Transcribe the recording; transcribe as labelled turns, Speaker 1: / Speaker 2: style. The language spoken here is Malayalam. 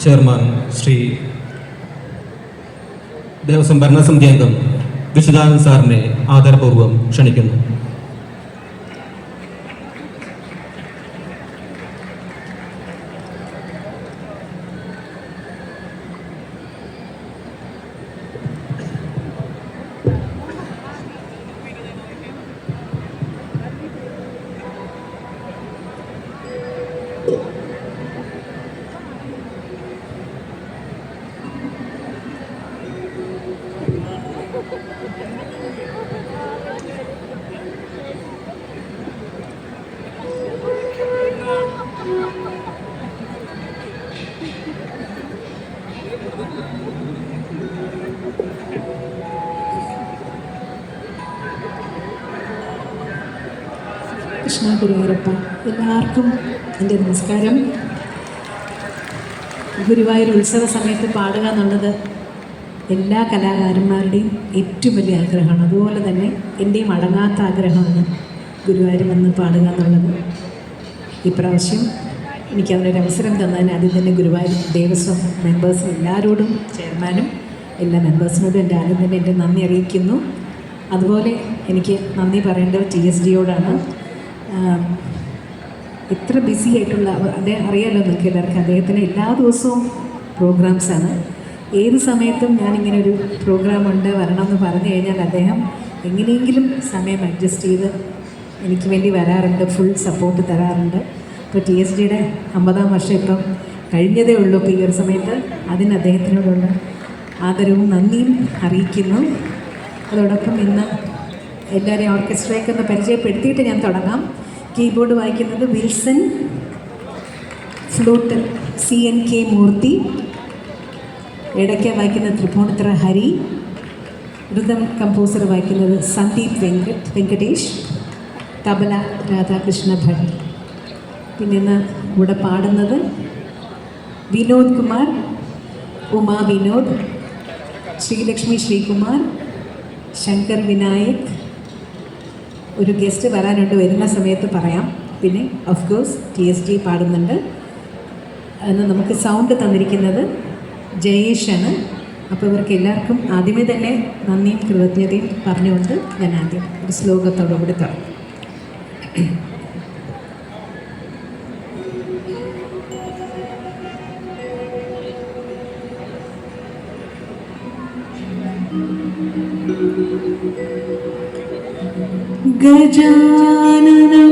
Speaker 1: ചെയർമാൻ ശ്രീ ദേവസ്വം ഭരണസമിതി അംഗം വിശുദ്ധാനന്ദ സാറിനെ ആദരപൂർവ്വം ക്ഷണിക്കുന്നു.
Speaker 2: കൃഷ്ണ ഗുരുവായൂരപ്പ, എല്ലാവർക്കും എൻ്റെ നമസ്കാരം. ഗുരുവായൂർ ഉത്സവ സമയത്ത് പാടുക എന്നുള്ളത് എല്ലാ കലാകാരന്മാരുടെയും ഏറ്റവും വലിയ ആഗ്രഹമാണ്. അതുപോലെ തന്നെ എൻ്റെയും അടങ്ങാത്ത ആഗ്രഹമാണ് ഗുരുവായൂർ വന്ന് പാടുക എന്നുള്ളത്. ഇപ്രാവശ്യം എനിക്കതിനൊരു അവസരം തന്നതിന് ആദ്യം തന്നെ ഗുരുവായൂർ ദേവസ്വം മെമ്പേഴ്സും എല്ലാവരോടും, ചെയർമാനും എല്ലാ മെമ്പേഴ്സിനോടും ആദ്യം തന്നെ എൻ്റെ നന്ദി അറിയിക്കുന്നു. അതുപോലെ എനിക്ക് നന്ദി പറയേണ്ടത് TSGയോടാണ്. ഇത്ര ബിസി ആയിട്ടുള്ള അദ്ദേഹം അറിയാമല്ലോ നിങ്ങൾക്ക് എല്ലാവർക്കും, അദ്ദേഹത്തിന് എല്ലാ ദിവസവും പ്രോഗ്രാംസാണ്. ഏത് സമയത്തും ഞാനിങ്ങനെ ഒരു പ്രോഗ്രാമുണ്ട് വരണമെന്ന് പറഞ്ഞു കഴിഞ്ഞാൽ അദ്ദേഹം എങ്ങനെയെങ്കിലും സമയം അഡ്ജസ്റ്റ് ചെയ്ത് എനിക്ക് വേണ്ടി വരാറുണ്ട്, ഫുൾ സപ്പോർട്ട് തരാറുണ്ട്. ഇപ്പോൾ TSGയുടെ 50-ാം വർഷം ഇപ്പം കഴിഞ്ഞതേ ഉള്ളൂ. ഇപ്പോൾ ഈ ഒരു സമയത്ത് അതിന് അദ്ദേഹത്തിനോടുള്ള ആദരവും നന്ദിയും അറിയിക്കുന്നു. അതോടൊപ്പം ഇന്ന് എല്ലാവരെയും ഓർക്കസ്ട്രയൊക്കെ ഒന്ന് പരിചയപ്പെടുത്തിയിട്ട് ഞാൻ തുടങ്ങാം. കീബോർഡ് വായിക്കുന്നത് വിൽസൺ, ഫ്ലൂട്ട് CNK മൂർത്തി, ഇടയ്ക്ക വായിക്കുന്നത് തൃപ്പൂണിത്തുറ ഹരി, ഋതം കമ്പോസർ വായിക്കുന്നത് സന്ദീപ് വെങ്കടേഷ്, തബല രാധാകൃഷ്ണ ഭട്ട്. പിന്നെ ഇന്ന് ഇവിടെ പാടുന്നത് വിനോദ് കുമാർ, ഉമാ വിനോദ്, ശ്രീലക്ഷ്മി ശ്രീകുമാർ, ശങ്കർ വിനായക്. ഒരു ഗസ്റ്റ് വരാനുണ്ട്, വരുന്ന സമയത്ത് പറയാം. പിന്നെ ഓഫ് കോഴ്സ് TSG പാടുന്നുണ്ട്. അന്ന് നമുക്ക് സൗണ്ട് തന്നിരിക്കുന്നത് ജയേഷാണ്. അപ്പോൾ ഇവർക്ക് എല്ലാവർക്കും ആദ്യമേ തന്നെ നന്ദിയും കൃതജ്ഞതയും പറഞ്ഞുകൊണ്ട് ഞാൻ ആദ്യം ഒരു ശ്ലോകത്തോടുകൂടി തുടങ്ങും. ഗജാനനം